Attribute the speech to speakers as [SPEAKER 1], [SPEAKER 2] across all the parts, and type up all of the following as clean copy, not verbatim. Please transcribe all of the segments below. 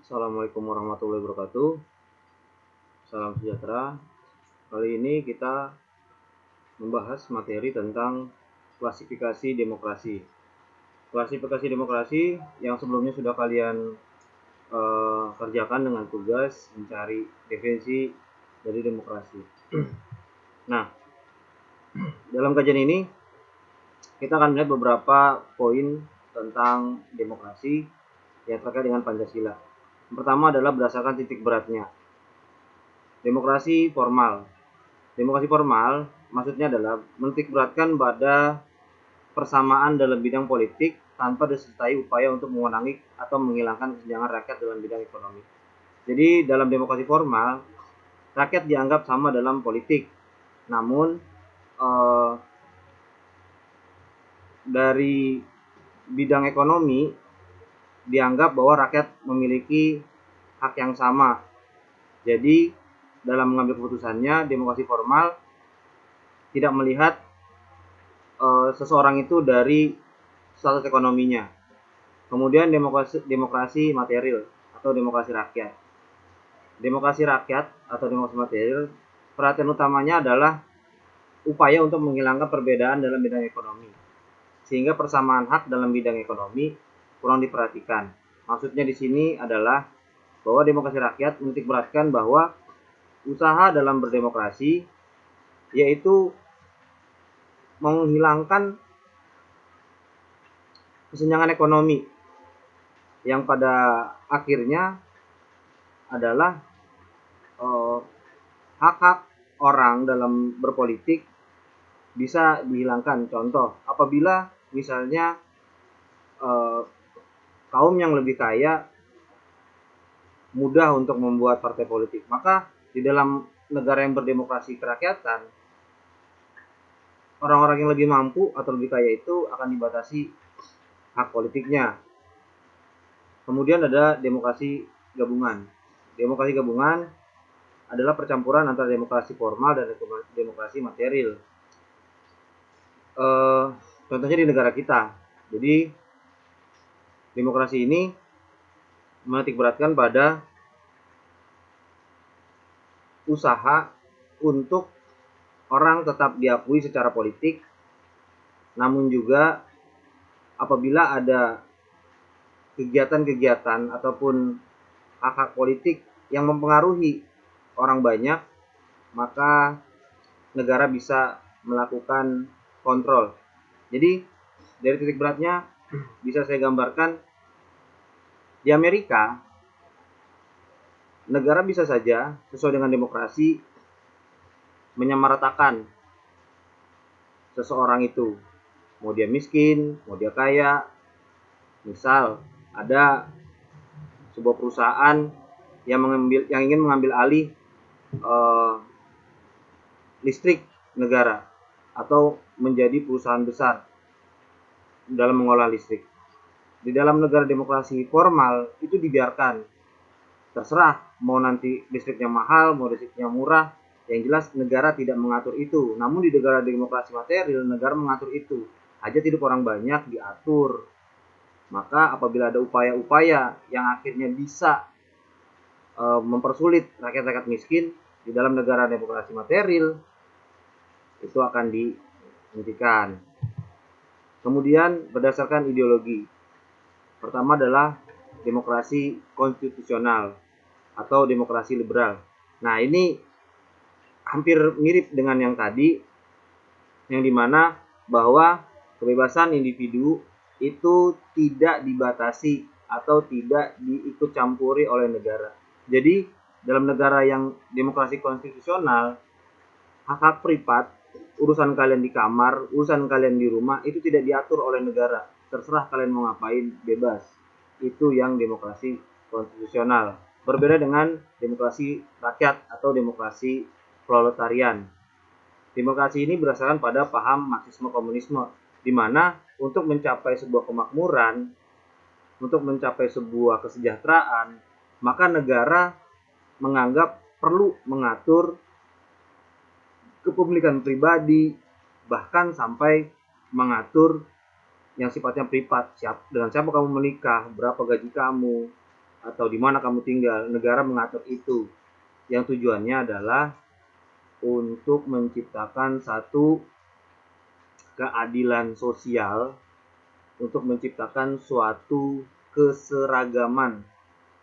[SPEAKER 1] Assalamualaikum warahmatullahi wabarakatuh. Salam sejahtera. Kali ini kita membahas materi tentang klasifikasi demokrasi. Klasifikasi demokrasi yang sebelumnya sudah kalian kerjakan dengan tugas mencari definisi dari demokrasi. Nah, dalam kajian ini kita akan melihat beberapa poin tentang demokrasi yang terkait dengan Pancasila. Yang pertama adalah berdasarkan titik beratnya. Demokrasi formal. Demokrasi formal maksudnya adalah menitik beratkan pada persamaan dalam bidang politik tanpa disertai upaya untuk mengurangi atau menghilangkan kesenjangan rakyat dalam bidang ekonomi. Jadi dalam demokrasi formal, rakyat dianggap sama dalam politik. Namun dari bidang ekonomi dianggap bahwa rakyat memiliki hak yang sama. Jadi dalam mengambil keputusannya, demokrasi formal tidak melihat seseorang itu dari status ekonominya. Kemudian demokrasi material atau demokrasi rakyat. Demokrasi rakyat atau demokrasi material, perhatian utamanya adalah upaya untuk menghilangkan perbedaan dalam bidang ekonomi, sehingga persamaan hak dalam bidang ekonomi kurang diperhatikan. Maksudnya di sini adalah bahwa demokrasi rakyat menitik beratkan bahwa usaha dalam berdemokrasi yaitu menghilangkan kesenjangan ekonomi yang pada akhirnya adalah hak-hak orang dalam berpolitik bisa dihilangkan. Contoh, apabila misalnya kaum yang lebih kaya mudah untuk membuat partai politik, maka di dalam negara yang berdemokrasi kerakyatan, orang-orang yang lebih mampu atau lebih kaya itu akan dibatasi hak politiknya. Kemudian ada demokrasi gabungan. Demokrasi gabungan adalah percampuran antara demokrasi formal dan demokrasi material. Contohnya di negara kita. Jadi demokrasi ini menitik beratkan pada usaha untuk orang tetap diakui secara politik, namun juga apabila ada kegiatan-kegiatan ataupun hak-hak politik yang mempengaruhi orang banyak, maka negara bisa melakukan kontrol. Jadi dari titik beratnya bisa saya gambarkan, di Amerika negara bisa saja sesuai dengan demokrasi menyamaratakan seseorang itu, mau dia miskin, mau dia kaya. Misal ada sebuah perusahaan yang ingin mengambil alih listrik negara atau menjadi perusahaan besar dalam mengolah listrik. Di dalam negara demokrasi formal itu dibiarkan, terserah mau nanti listriknya mahal, mau listriknya murah, yang jelas negara tidak mengatur itu. Namun di negara demokrasi material, negara mengatur itu. Hajat hidup orang banyak diatur. Maka apabila ada upaya-upaya yang akhirnya bisa mempersulit rakyat-rakyat miskin di dalam negara demokrasi material, itu akan dihentikan. Kemudian berdasarkan ideologi. Pertama adalah demokrasi konstitusional atau demokrasi liberal. Nah, ini hampir mirip dengan yang tadi, yang dimana bahwa kebebasan individu itu tidak dibatasi atau tidak diikut campuri oleh negara. Jadi dalam negara yang demokrasi konstitusional, hak-hak privat, urusan kalian di kamar, urusan kalian di rumah itu tidak diatur oleh negara. Terserah kalian mau ngapain, bebas. Itu yang demokrasi konstitusional. Berbeda dengan demokrasi rakyat atau demokrasi proletarian. Demokrasi ini berdasarkan pada paham Marxisme Komunisme, di mana untuk mencapai sebuah kemakmuran, untuk mencapai sebuah kesejahteraan, maka negara menganggap perlu mengatur kepemilikan pribadi, bahkan sampai mengatur yang sifatnya privat. Dengan siapa kamu menikah, berapa gaji kamu, atau di mana kamu tinggal, negara mengatur itu. Yang tujuannya adalah untuk menciptakan satu keadilan sosial, untuk menciptakan suatu keseragaman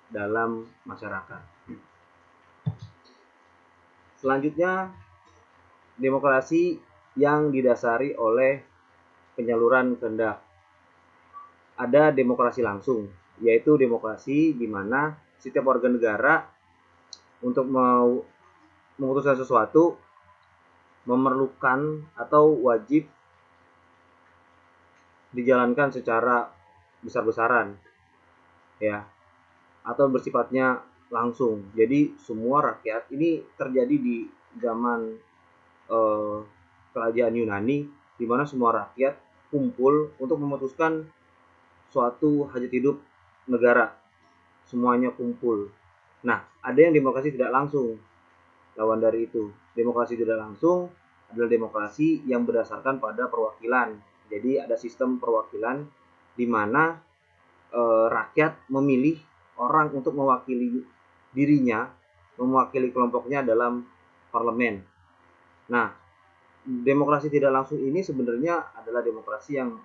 [SPEAKER 1] dalam masyarakat. Selanjutnya, demokrasi yang didasari oleh penyaluran kehendak. Ada demokrasi langsung, yaitu demokrasi di mana setiap warga negara untuk memutuskan sesuatu memerlukan atau wajib dijalankan secara besar-besaran, ya, atau bersifatnya langsung. Jadi semua rakyat ini terjadi di zaman kerajaan Yunani, di mana semua rakyat kumpul untuk memutuskan suatu hajat hidup negara. Semuanya kumpul. Nah, ada yang demokrasi tidak langsung. Lawan dari itu, demokrasi tidak langsung adalah demokrasi yang berdasarkan pada perwakilan. Jadi ada sistem perwakilan di mana rakyat memilih orang untuk mewakili dirinya, mewakili kelompoknya dalam parlemen. Nah, demokrasi tidak langsung ini sebenarnya adalah demokrasi yang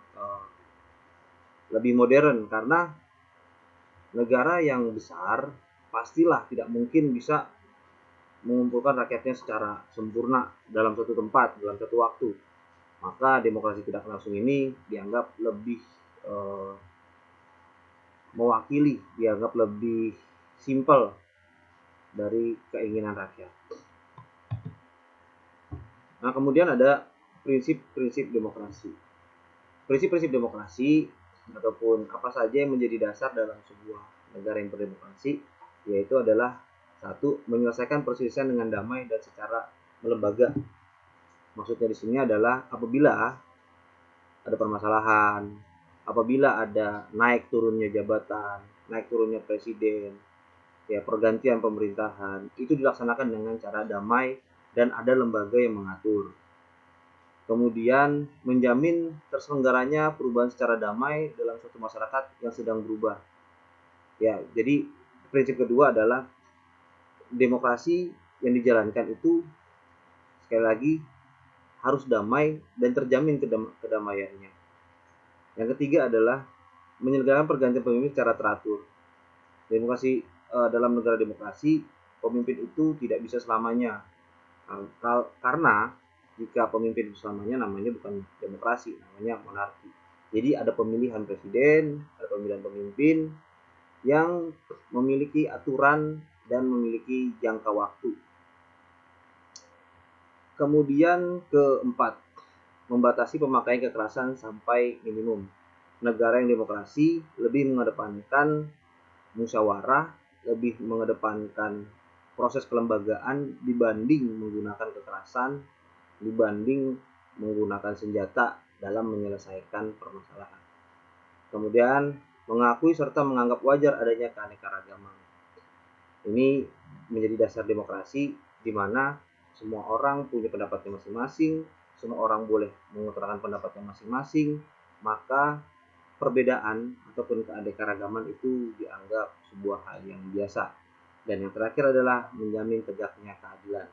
[SPEAKER 1] lebih modern, karena negara yang besar pastilah tidak mungkin bisa mengumpulkan rakyatnya secara sempurna dalam satu tempat, dalam satu waktu. Maka demokrasi tidak langsung ini dianggap lebih mewakili, dianggap lebih simpel dari keinginan rakyat. Nah, kemudian ada prinsip-prinsip demokrasi. Prinsip-prinsip demokrasi ataupun apa saja yang menjadi dasar dalam sebuah negara yang berdemokrasi, yaitu adalah satu, menyelesaikan perselisihan dengan damai dan secara melembaga. Maksudnya di sini adalah apabila ada permasalahan, apabila ada naik turunnya jabatan, naik turunnya presiden, ya pergantian pemerintahan, itu dilaksanakan dengan cara damai dan ada lembaga yang mengatur. Kemudian menjamin terselenggaranya perubahan secara damai dalam suatu masyarakat yang sedang berubah. Ya, jadi prinsip kedua adalah demokrasi yang dijalankan itu sekali lagi harus damai dan terjamin kedamaiannya. Yang ketiga adalah menyelenggarakan pergantian pemimpin secara teratur. Demokrasi dalam negara demokrasi, pemimpin itu tidak bisa selamanya, karena jika pemimpin itu selamanya namanya bukan demokrasi, namanya monarki. Jadi ada pemilihan presiden, ada pemilihan pemimpin yang memiliki aturan dan memiliki jangka waktu. Kemudian keempat, membatasi pemakaian kekerasan sampai minimum. Negara yang demokrasi lebih mengedepankan musyawarah, lebih mengedepankan proses kelembagaan dibanding menggunakan kekerasan, dibanding menggunakan senjata dalam menyelesaikan permasalahan. Kemudian mengakui serta menganggap wajar adanya keanekaragaman. Ini menjadi dasar demokrasi di mana semua orang punya pendapatnya masing-masing, semua orang boleh mengutarakan pendapatnya masing-masing, maka perbedaan ataupun keanekaragaman itu dianggap sebuah hal yang biasa. Dan yang terakhir adalah menjamin tegaknya keadilan.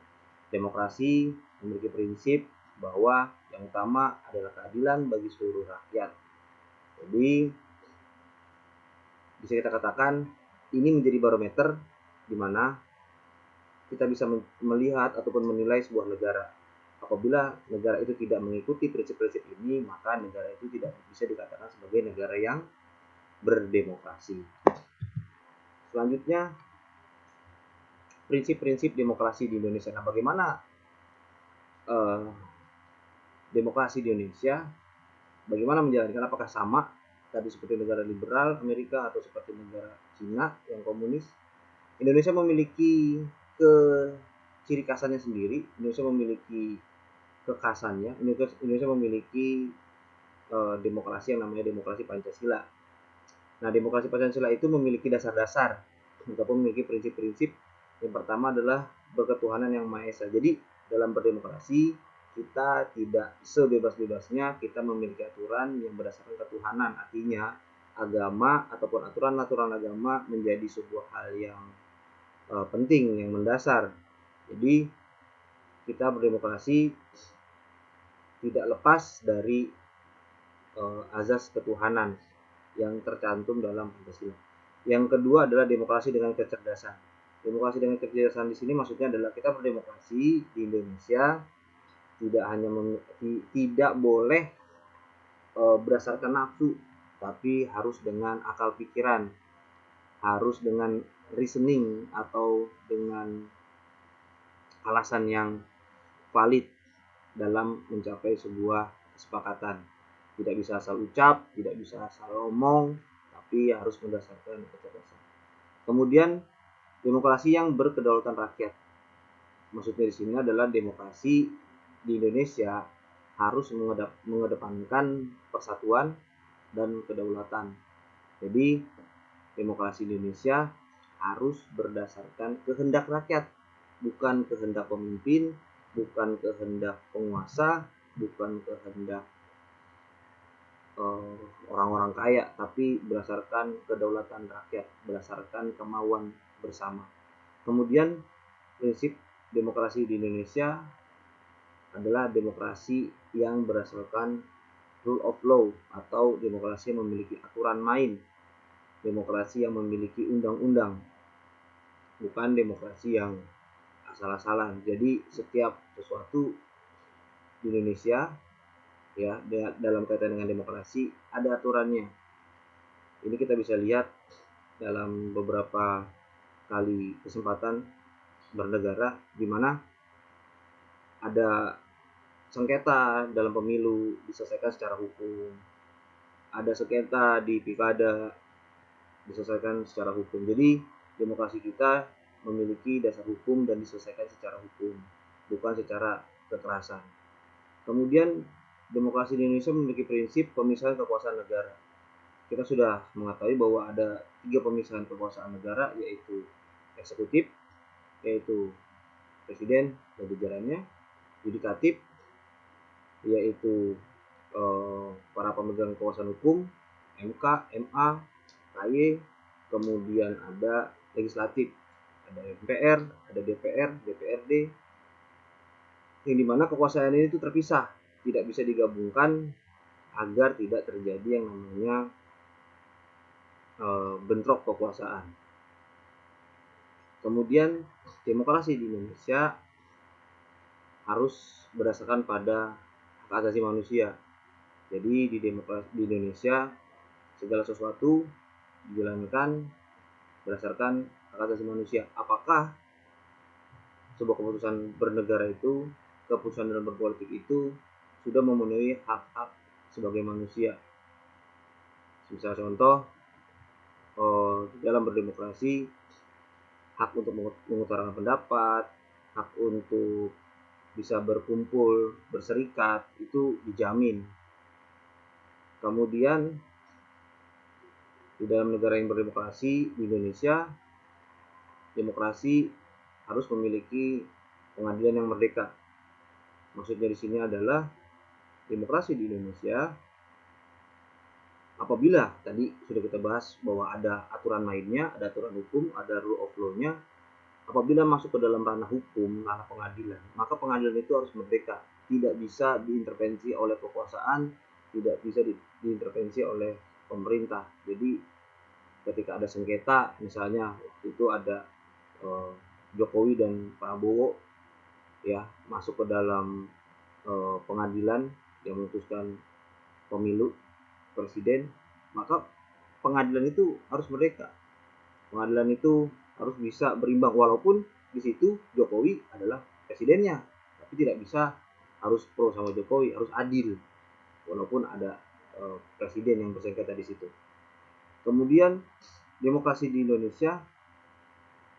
[SPEAKER 1] Demokrasi memiliki prinsip bahwa yang utama adalah keadilan bagi seluruh rakyat. Jadi bisa kita katakan ini menjadi barometer di mana kita bisa melihat ataupun menilai sebuah negara. Apabila negara itu tidak mengikuti prinsip-prinsip ini, maka negara itu tidak bisa dikatakan sebagai negara yang berdemokrasi. Selanjutnya, prinsip-prinsip demokrasi di Indonesia. Nah, bagaimana demokrasi di Indonesia? Bagaimana menjalankan? Apakah sama tadi seperti negara liberal Amerika atau seperti negara Cina yang komunis? Indonesia memiliki ciri khasannya sendiri. Indonesia memiliki kekhasannya. Indonesia memiliki demokrasi yang namanya demokrasi Pancasila. Nah, demokrasi Pancasila itu memiliki dasar-dasar ataupun memiliki prinsip-prinsip. Yang pertama adalah berketuhanan yang Maha Esa. Jadi dalam berdemokrasi kita tidak sebebas-bebasnya kita memiliki aturan yang berdasarkan ketuhanan. Artinya agama ataupun aturan-aturan agama menjadi sebuah hal yang penting, yang mendasar. Jadi kita berdemokrasi tidak lepas dari azas ketuhanan yang tercantum dalam Pancasila. Yang kedua adalah demokrasi dengan kecerdasan. Demokrasi dengan kecerdasan di sini maksudnya adalah kita berdemokrasi di Indonesia tidak boleh berdasarkan nafsu, tapi harus dengan akal pikiran, harus dengan reasoning atau dengan alasan yang valid dalam mencapai sebuah kesepakatan. Tidak bisa asal ucap, tidak bisa asal ngomong, tapi harus berdasarkan kecerdasan. Kemudian demokrasi yang berkedaulatan rakyat. Maksudnya di sini adalah demokrasi di Indonesia harus mengedepankan persatuan dan kedaulatan. Jadi demokrasi Indonesia harus berdasarkan kehendak rakyat, bukan kehendak pemimpin, bukan kehendak penguasa, bukan kehendak orang-orang kaya, tapi berdasarkan kedaulatan rakyat, berdasarkan kemauan bersama. Kemudian prinsip demokrasi di Indonesia adalah demokrasi yang berdasarkan rule of law atau demokrasi yang memiliki aturan main, demokrasi yang memiliki undang-undang, bukan demokrasi yang asal-asalan. Jadi setiap sesuatu di Indonesia ya dalam kaitan dengan demokrasi ada aturannya. Ini kita bisa lihat dalam beberapa kali kesempatan bernegara di mana ada sengketa dalam pemilu diselesaikan secara hukum, ada sengketa di pilkada diselesaikan secara hukum. Jadi demokrasi kita memiliki dasar hukum dan diselesaikan secara hukum, bukan secara kekerasan. Kemudian demokrasi di Indonesia memiliki prinsip pemisahan kekuasaan negara. Kita sudah mengetahui bahwa ada 3 pemisahan kekuasaan negara, yaitu eksekutif, yaitu presiden dan jajarannya, yudikatif, yaitu para pemegang kekuasaan hukum, MK, MA, KY, kemudian ada legislatif, ada MPR, ada DPR, DPRD, yang dimana kekuasaan ini itu terpisah, tidak bisa digabungkan agar tidak terjadi yang namanya bentrok kekuasaan. Kemudian demokrasi di Indonesia harus berdasarkan pada hak asasi manusia. Jadi di Indonesia segala sesuatu dijalankan berdasarkan hak asasi manusia. Apakah sebuah keputusan bernegara itu, keputusan dalam berpolitik itu sudah memenuhi hak-hak sebagai manusia? Misal contoh, dalam berdemokrasi, hak untuk mengutarakan pendapat, hak untuk bisa berkumpul, berserikat, itu dijamin. Kemudian di dalam negara yang berdemokrasi di Indonesia, demokrasi harus memiliki pengadilan yang merdeka. Maksudnya di sini adalah demokrasi di Indonesia apabila tadi sudah kita bahas bahwa ada aturan mainnya, ada aturan hukum, ada rule of law-nya. Apabila masuk ke dalam ranah hukum, ranah pengadilan, maka pengadilan itu harus merdeka, tidak bisa diintervensi oleh kekuasaan, tidak bisa diintervensi oleh pemerintah. Jadi ketika ada sengketa, misalnya itu ada Jokowi dan Prabowo ya masuk ke dalam pengadilan yang memutuskan pemilu presiden, maka pengadilan itu harus merdeka. Pengadilan itu harus bisa berimbang, walaupun di situ Jokowi adalah presidennya, tapi tidak bisa harus pro sama Jokowi, harus adil walaupun ada presiden yang bersengketa di situ. Kemudian demokrasi di Indonesia,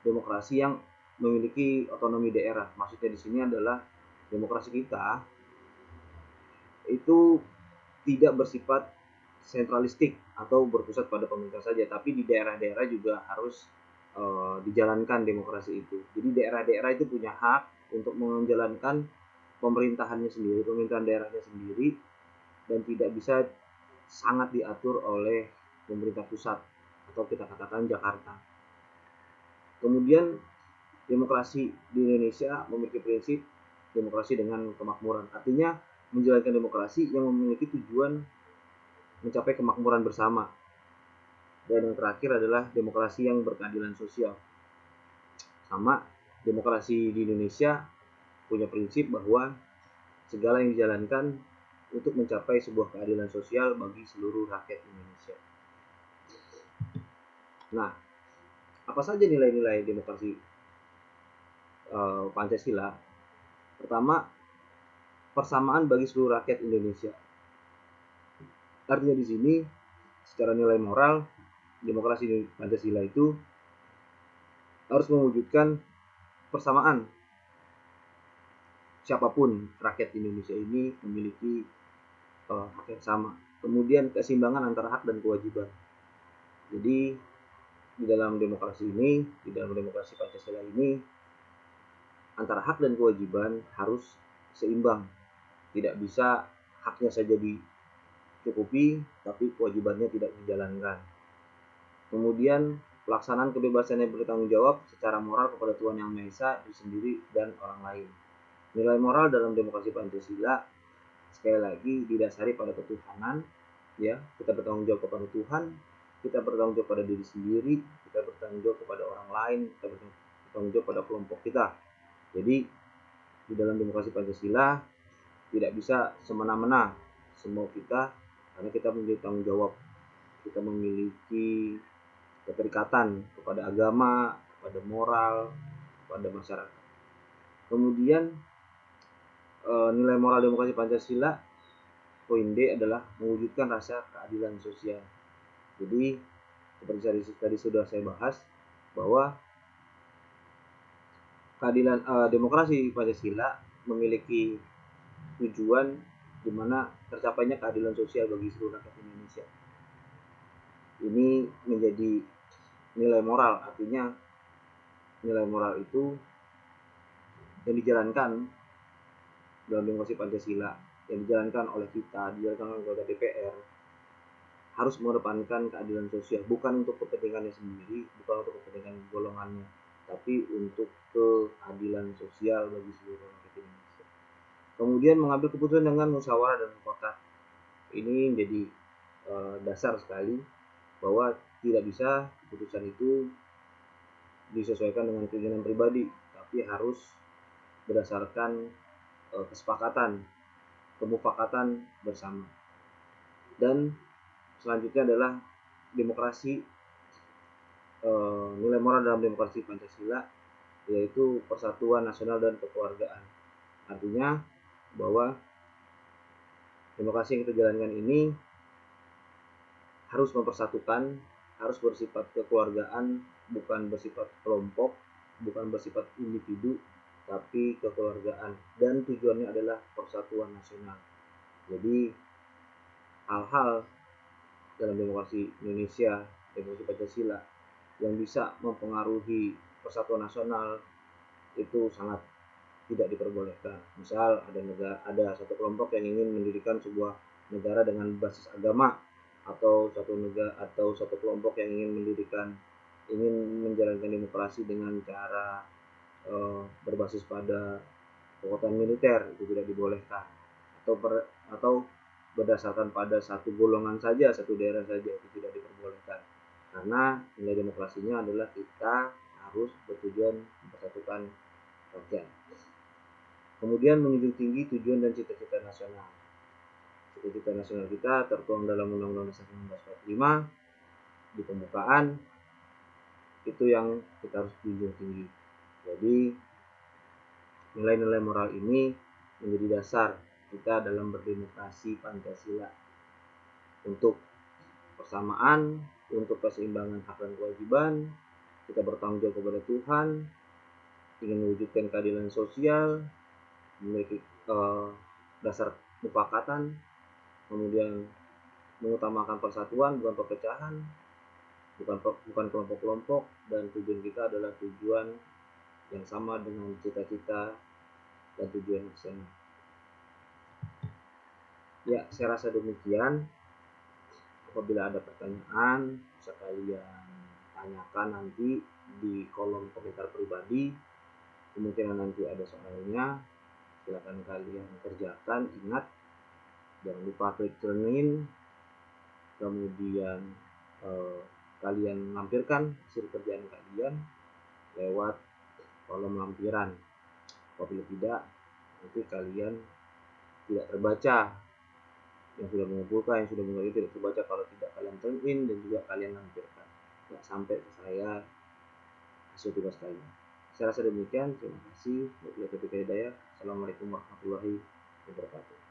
[SPEAKER 1] demokrasi yang memiliki otonomi daerah. Maksudnya di sini adalah demokrasi kita itu tidak bersifat sentralistik atau berpusat pada pemerintah saja, tapi di daerah-daerah juga harus dijalankan demokrasi itu. Jadi daerah-daerah itu punya hak untuk menjalankan pemerintahannya sendiri, pemerintahan daerahnya sendiri, dan tidak bisa sangat diatur oleh pemerintah pusat, atau kita katakan Jakarta. Kemudian demokrasi di Indonesia memiliki prinsip demokrasi dengan kemakmuran, artinya menjalankan demokrasi yang memiliki tujuan mencapai kemakmuran bersama. Dan yang terakhir adalah demokrasi yang berkeadilan sosial. Sama, demokrasi di Indonesia punya prinsip bahwa segala yang dijalankan untuk mencapai sebuah keadilan sosial bagi seluruh rakyat Indonesia. Nah, apa saja nilai-nilai demokrasi Pancasila? Pertama, persamaan bagi seluruh rakyat Indonesia. Artinya di sini secara nilai moral, demokrasi Pancasila itu harus mewujudkan persamaan. Siapapun rakyat Indonesia ini memiliki hak yang sama. Kemudian keseimbangan antara hak dan kewajiban. Jadi di dalam demokrasi Pancasila ini, antara hak dan kewajiban harus seimbang. Tidak bisa haknya saja dicukupi, tapi kewajibannya tidak dijalankan. Kemudian pelaksanaan kebebasan yang bertanggung jawab secara moral kepada Tuhan Yang Maha Esa, diri sendiri, dan orang lain. Nilai moral dalam demokrasi Pancasila sekali lagi didasari pada ketuhanan, ya, kita bertanggung jawab kepada Tuhan, kita bertanggung jawab pada diri sendiri, kita bertanggung jawab kepada orang lain, kita bertanggung jawab pada kelompok kita. Jadi di dalam demokrasi Pancasila tidak bisa semena-mena semua kita, karena kita memiliki tanggung jawab, kita memiliki keterikatan kepada agama, kepada moral, kepada masyarakat. Kemudian nilai moral demokrasi Pancasila poin D adalah mewujudkan rasa keadilan sosial. Jadi seperti tadi sudah saya bahas bahwa keadilan demokrasi Pancasila memiliki tujuan di mana tercapainya keadilan sosial bagi seluruh rakyat Indonesia. Ini menjadi nilai moral, artinya nilai moral itu yang dijalankan dalam demokrasi Pancasila, yang dijalankan oleh kita, dijalankan oleh anggota DPR, harus mengedepankan keadilan sosial, bukan untuk kepentingannya sendiri, bukan untuk kepentingan golongannya, tapi untuk keadilan sosial bagi seluruh rakyat Indonesia. Kemudian mengambil keputusan dengan musyawarah dan mufakat. Ini menjadi dasar sekali bahwa tidak bisa keputusan itu disesuaikan dengan keinginan pribadi, tapi harus berdasarkan kesepakatan, kemufakatan bersama. Dan selanjutnya adalah demokrasi, nilai moral dalam demokrasi Pancasila, yaitu persatuan nasional dan kekeluargaan. Artinya bahwa demokrasi yang kita jalankan ini harus mempersatukan, harus bersifat kekeluargaan, bukan bersifat kelompok, bukan bersifat individu, tapi kekeluargaan, dan tujuannya adalah persatuan nasional. Jadi hal-hal dalam demokrasi Indonesia, demokrasi Pancasila, yang bisa mempengaruhi persatuan nasional itu sangat tidak diperbolehkan. Misal ada satu kelompok yang ingin mendirikan sebuah negara dengan basis agama, atau satu kelompok yang ingin menjalankan demokrasi dengan cara berbasis pada kekuatan militer, itu tidak dibolehkan. Atau berdasarkan pada satu golongan saja, satu daerah saja, itu tidak diperbolehkan. Karena nilai demokrasinya adalah kita harus bertujuan mempersatukan rakyat. Kemudian menjunjung tinggi tujuan dan cita-cita nasional. Cita-cita nasional kita tertuang dalam Undang-Undang Dasar 1945 di pembukaan, itu yang kita harus junjung tinggi. Jadi nilai-nilai moral ini menjadi dasar kita dalam berdemokrasi Pancasila, untuk persamaan, untuk keseimbangan hak dan kewajiban, kita bertanggung jawab kepada Tuhan, ingin mewujudkan keadilan sosial, memiliki dasar mufakatan, kemudian mengutamakan persatuan bukan perpecahan, bukan kelompok-kelompok, dan tujuan kita adalah tujuan yang sama dengan cita-cita dan tujuan yang sama. Ya, saya rasa demikian. Apabila ada pertanyaan bisa kalian tanyakan nanti di kolom komentar pribadi. Kemungkinan nanti ada soalnya, silakan kalian kerjakan. Ingat, jangan lupa klik turn in, kemudian kalian lampirkan hasil kerjaan kalian lewat kolom lampiran. Apabila tidak, nanti kalian tidak terbaca. Yang sudah mengumpulkan, yang sudah mengumpulkan tidak terbaca kalau tidak kalian turn in dan juga kalian lampirkan. Tidak sampai ke saya hasil tugas kalian. Saya rasa demikian. Terima kasih. Wabillahi taufiq wal hidayah. Assalamualaikum warahmatullahi wabarakatuh.